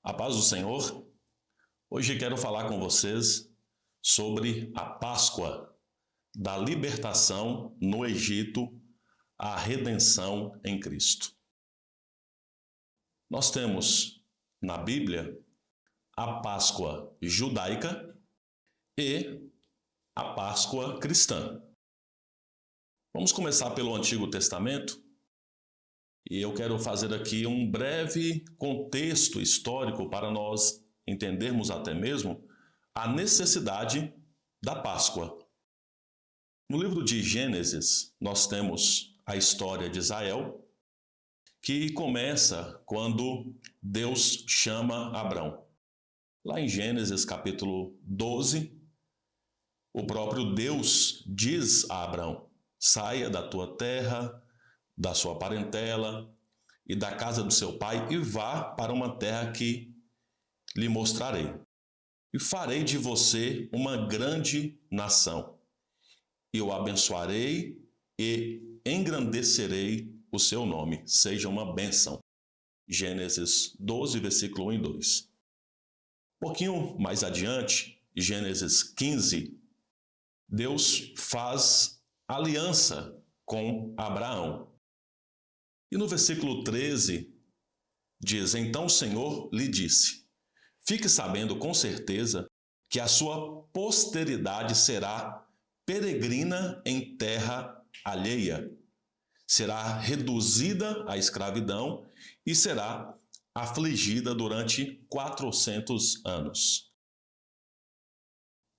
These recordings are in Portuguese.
A paz do Senhor. Hoje quero falar com vocês sobre a Páscoa, da libertação no Egito à redenção em Cristo. Nós temos na Bíblia a Páscoa judaica e a Páscoa cristã. Vamos começar pelo Antigo Testamento e eu quero fazer aqui um breve contexto histórico para nós entendermos até mesmo a necessidade da Páscoa. No livro de Gênesis, nós temos a história de Israel, que começa quando Deus chama Abrão. Lá em Gênesis capítulo 12, o próprio Deus diz a Abrão: saia da tua terra, da sua parentela e da casa do seu pai e vá para uma terra que lhe mostrarei. E farei de você uma grande nação. E o abençoarei e engrandecerei o seu nome. Seja uma bênção. Gênesis 12, versículo 1 e 2. Um pouquinho mais adiante, Gênesis 15, Deus faz aliança com Abraão. E no versículo 13, diz: então o Senhor lhe disse: fique sabendo com certeza que a sua posteridade será peregrina em terra alheia, será reduzida à escravidão e será afligida durante 400 anos.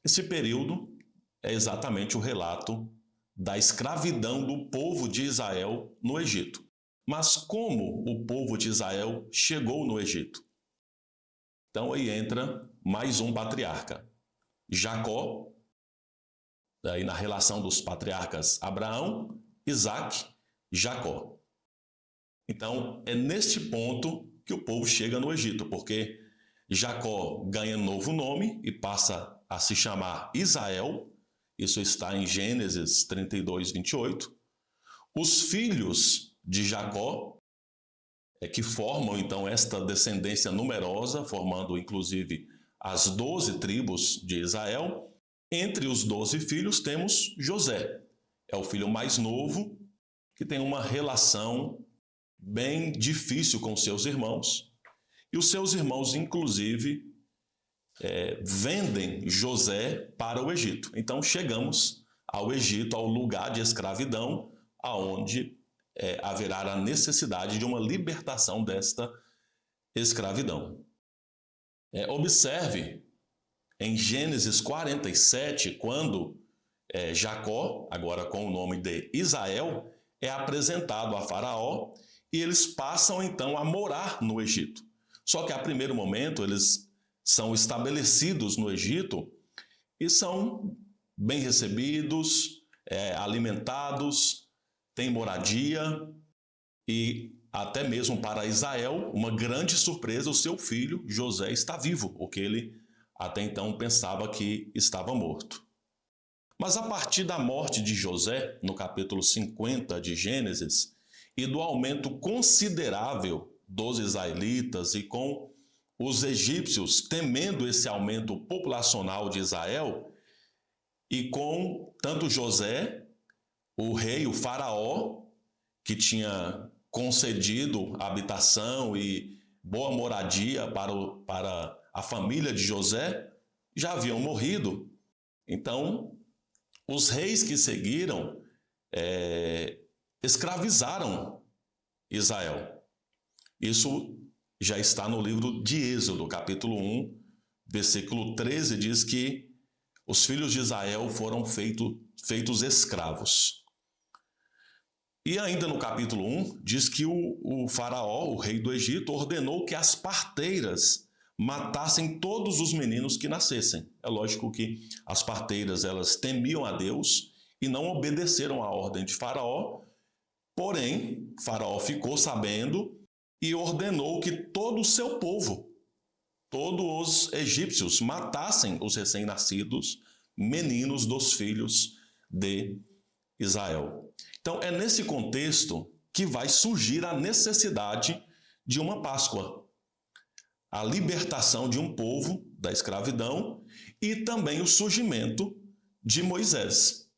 Esse período é exatamente o relato da escravidão do povo de Israel no Egito. Mas como o povo de Israel chegou no Egito? Então aí entra mais um patriarca, Jacó, daí na relação dos patriarcas Abraão, Isaque, Jacó. Então é neste ponto que o povo chega no Egito, porque Jacó ganha novo nome e passa a se chamar Israel. Isso está em Gênesis 32, 28. Os filhos de Jacó, que formam então esta descendência numerosa, formando inclusive as 12 tribos de Israel. Entre os 12 filhos temos José, é o filho mais novo, que tem uma relação bem difícil com seus irmãos, e os seus irmãos inclusive vendem José para o Egito. Então chegamos ao Egito, ao lugar de escravidão, aonde haverá a necessidade de uma libertação desta escravidão. Observe em Gênesis 47, quando Jacó, agora com o nome de Israel, é apresentado a Faraó e eles passam então a morar no Egito. Só que a primeiro momento eles são estabelecidos no Egito e são bem recebidos, alimentados, tem moradia e até mesmo para Israel, uma grande surpresa, o seu filho José está vivo, o que ele até então pensava que estava morto. Mas a partir da morte de José, no capítulo 50 de Gênesis, e do aumento considerável dos israelitas e com os egípcios temendo esse aumento populacional de Israel, e com tanto José, o rei, o faraó, que tinha concedido habitação e boa moradia para a família de José, já haviam morrido. Então, os reis que seguiram escravizaram Israel. Isso já está no livro de Êxodo, capítulo 1, versículo 13, diz que os filhos de Israel foram feitos escravos. E ainda no capítulo 1, diz que o faraó, o rei do Egito, ordenou que as parteiras matassem todos os meninos que nascessem. É lógico que as parteiras, elas temiam a Deus e não obedeceram à ordem de Faraó, porém, Faraó ficou sabendo e ordenou que todo o seu povo, todos os egípcios, matassem os recém-nascidos meninos dos filhos de Israel. Então, é nesse contexto que vai surgir a necessidade de uma Páscoa. a libertação de um povo da escravidão e também o surgimento de Moisés,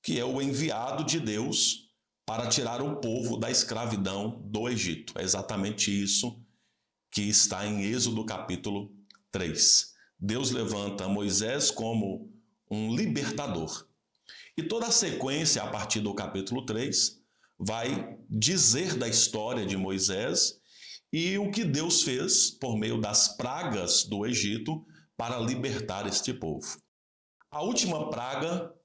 que é o enviado de Deus para tirar o povo da escravidão do Egito. É exatamente isso que está em Êxodo capítulo 3. Deus levanta Moisés como um libertador. E toda a sequência, a partir do capítulo 3, vai dizer da história de Moisés e o que Deus fez por meio das pragas do Egito para libertar este povo. A última praga,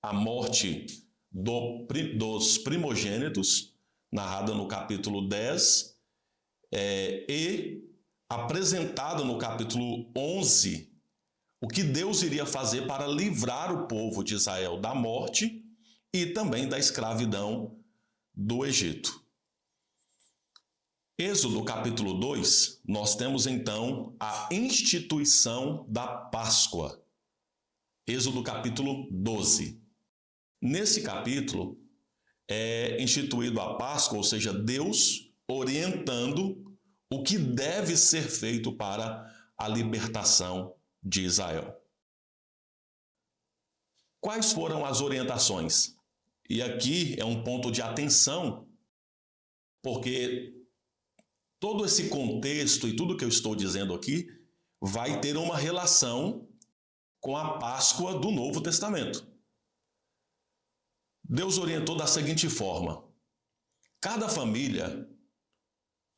a morte dos primogênitos, narrada no capítulo 10, e apresentada no capítulo 11, o que Deus iria fazer para livrar o povo de Israel da morte e também da escravidão do Egito. Êxodo capítulo 2, nós temos então a instituição da Páscoa. Êxodo capítulo 12. Nesse capítulo é instituído a Páscoa, ou seja, Deus orientando o que deve ser feito para a libertação de Israel. Quais foram as orientações? E aqui é um ponto de atenção, porque todo esse contexto e tudo que eu estou dizendo aqui vai ter uma relação com a Páscoa do Novo Testamento. Deus orientou da seguinte forma: cada família,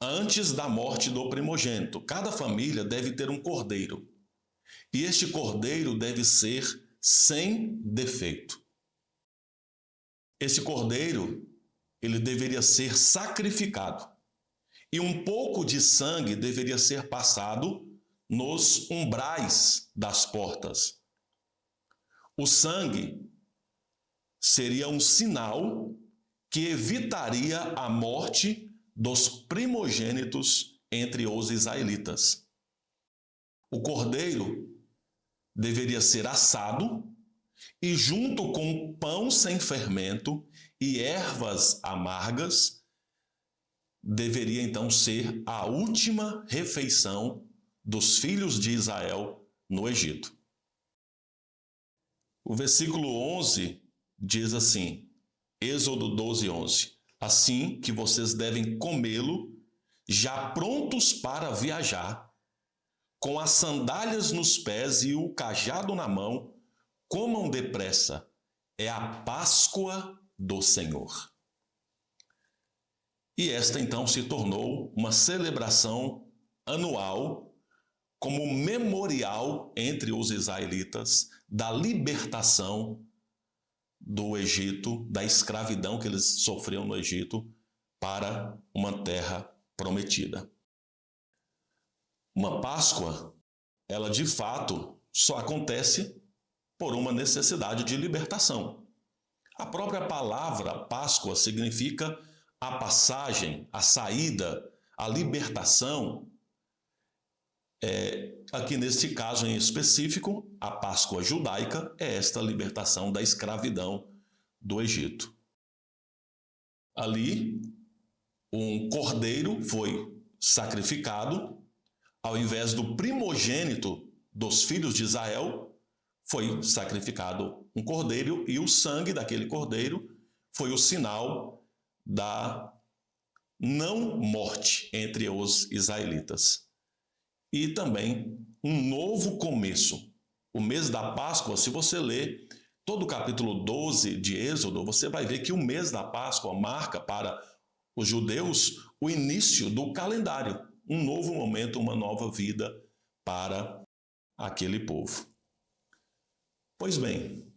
antes da morte do primogênito, cada família deve ter um cordeiro. E este cordeiro deve ser sem defeito. Esse cordeiro, ele deveria ser sacrificado. E um pouco de sangue deveria ser passado nos umbrais das portas. O sangue seria um sinal que evitaria a morte dos primogênitos entre os israelitas. O cordeiro deveria ser assado e, junto com pão sem fermento e ervas amargas, deveria então ser a última refeição dos filhos de Israel no Egito. O versículo 11 diz assim, Êxodo 12, 11: assim que vocês devem comê-lo, já prontos para viajar, com as sandálias nos pés e o cajado na mão, comam depressa, é a Páscoa do Senhor. E esta então se tornou uma celebração anual, como memorial entre os israelitas da libertação do Egito, da escravidão que eles sofriam no Egito, para uma terra prometida. Uma Páscoa, ela de fato só acontece por uma necessidade de libertação. A própria palavra Páscoa significa a passagem, a saída, a libertação. Aqui neste caso em específico, a Páscoa judaica é esta libertação da escravidão do Egito. Ali, um cordeiro foi sacrificado, ao invés do primogênito dos filhos de Israel, foi sacrificado um cordeiro, e o sangue daquele cordeiro foi o sinal da não morte entre os israelitas. E também um novo começo. O mês da Páscoa, se você ler todo o capítulo 12 de Êxodo, você vai ver que o mês da Páscoa marca para os judeus o início do calendário, um novo momento, uma nova vida para aquele povo. Pois bem,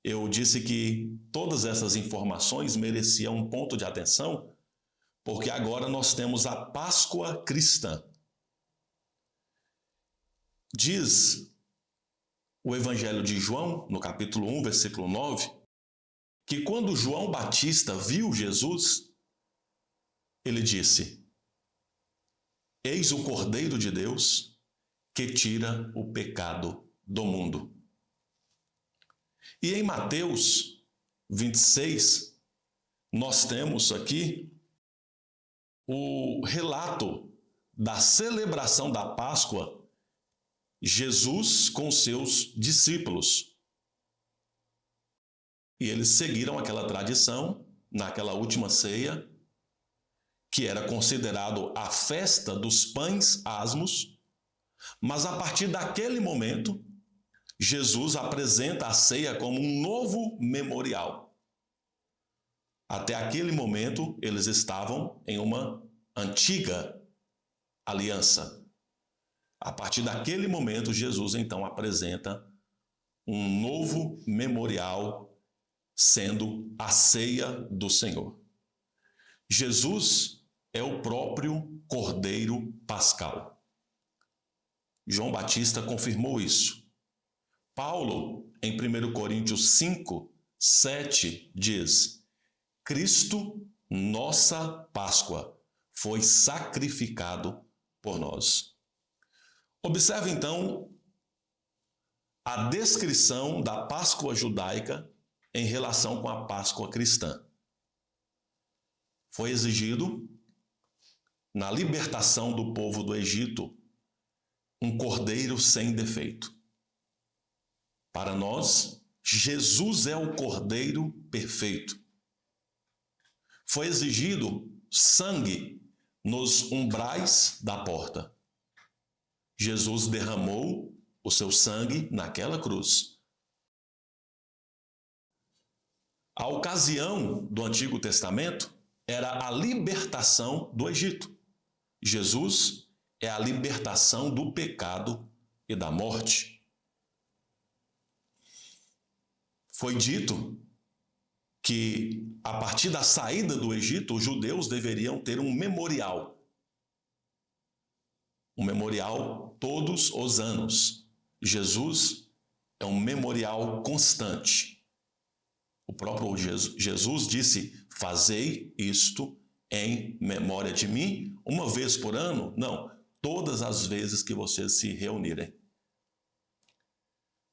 eu disse que todas essas informações mereciam um ponto de atenção, porque agora nós temos a Páscoa cristã. Diz o Evangelho de João, no capítulo 1, versículo 9, que quando João Batista viu Jesus, ele disse: eis o Cordeiro de Deus que tira o pecado do mundo. E em Mateus 26, nós temos aqui o relato da celebração da Páscoa, Jesus com seus discípulos. E eles seguiram aquela tradição naquela última ceia, que era considerado a festa dos pães asmos, mas a partir daquele momento, Jesus apresenta a ceia como um novo memorial. Até aquele momento, eles estavam em uma antiga aliança. A partir daquele momento, Jesus então apresenta um novo memorial, sendo a ceia do Senhor. Jesus é o próprio Cordeiro Pascal. João Batista confirmou isso. Paulo, em 1 Coríntios 5, 7, diz: Cristo, nossa Páscoa, foi sacrificado por nós. Observe então a descrição da Páscoa judaica em relação com a Páscoa cristã. Foi exigido, na libertação do povo do Egito, um cordeiro sem defeito. Para nós, Jesus é o cordeiro perfeito. Foi exigido sangue nos umbrais da porta. Jesus derramou o seu sangue naquela cruz. A ocasião do Antigo Testamento era a libertação do Egito. Jesus é a libertação do pecado e da morte. Foi dito que, a partir da saída do Egito, os judeus deveriam ter um memorial. Um memorial todos os anos. Jesus é um memorial constante. O próprio Jesus disse: fazei isto em memória de mim, uma vez por ano? Não, todas as vezes que vocês se reunirem.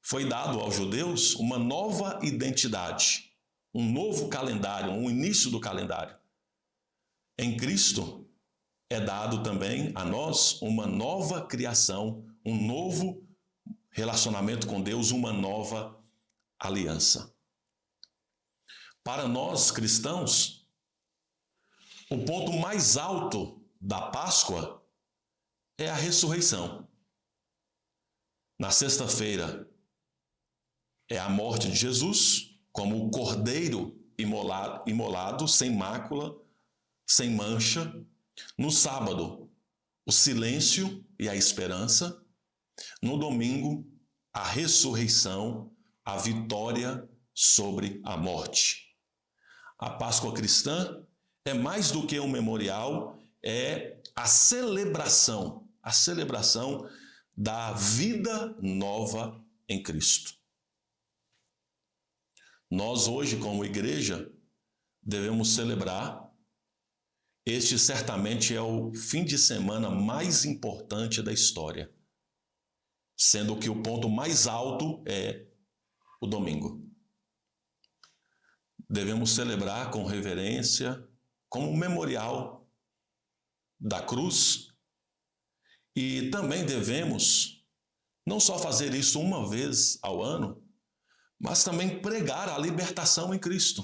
Foi dado aos judeus uma nova identidade, um novo calendário, um início do calendário. Em Cristo é dado também a nós uma nova criação, um novo relacionamento com Deus, uma nova aliança. Para nós cristãos, o ponto mais alto da Páscoa é a ressurreição. Na sexta-feira é a morte de Jesus, como o cordeiro imolado, sem mácula, sem mancha. No sábado, o silêncio e a esperança. No domingo, a ressurreição, a vitória sobre a morte. A Páscoa cristã é mais do que um memorial, é a celebração da vida nova em Cristo. Nós hoje, como igreja, devemos celebrar. Este certamente é o fim de semana mais importante da história, sendo que o ponto mais alto é o domingo. Devemos celebrar com reverência, como um memorial da cruz, e também devemos não só fazer isso uma vez ao ano, mas também pregar a libertação em Cristo.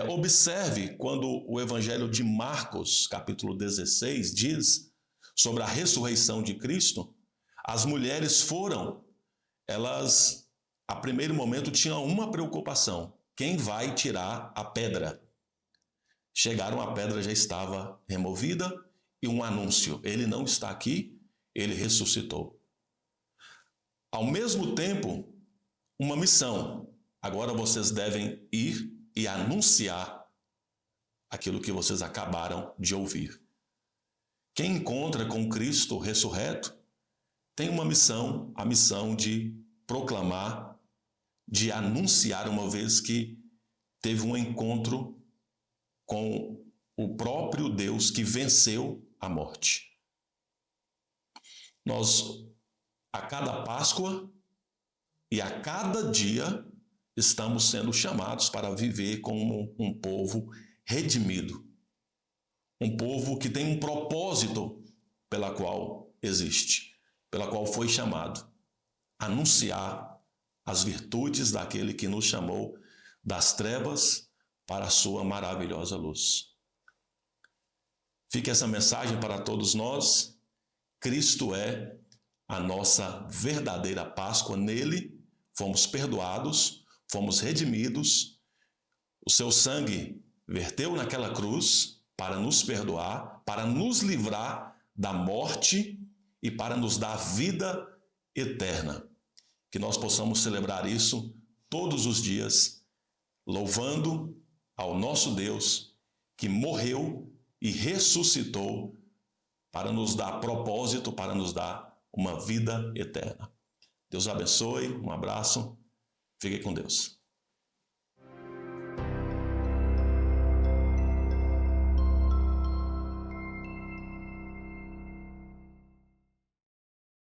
Observe quando o Evangelho de Marcos, capítulo 16, diz sobre a ressurreição de Cristo. As mulheres elas, a primeiro momento, tinham uma preocupação: quem vai tirar a pedra? Chegaram, a pedra já estava removida e um anúncio: ele não está aqui, ele ressuscitou. Ao mesmo tempo, uma missão: agora vocês devem ir e anunciar aquilo que vocês acabaram de ouvir. Quem encontra com Cristo ressurreto tem uma missão, a missão de proclamar, de anunciar, uma vez que teve um encontro com o próprio Deus que venceu a morte. Nós, a cada Páscoa e a cada dia, estamos sendo chamados para viver como um povo redimido. Um povo que tem um propósito pela qual existe, pela qual foi chamado. Anunciar as virtudes daquele que nos chamou das trevas para a sua maravilhosa luz. Fique essa mensagem para todos nós. Cristo é a nossa verdadeira Páscoa. Nele fomos perdoados, fomos redimidos. O seu sangue verteu naquela cruz para nos perdoar, para nos livrar da morte e para nos dar vida eterna. Que nós possamos celebrar isso todos os dias, louvando ao nosso Deus que morreu e ressuscitou para nos dar propósito, para nos dar uma vida eterna. Deus abençoe, um abraço, fique com Deus.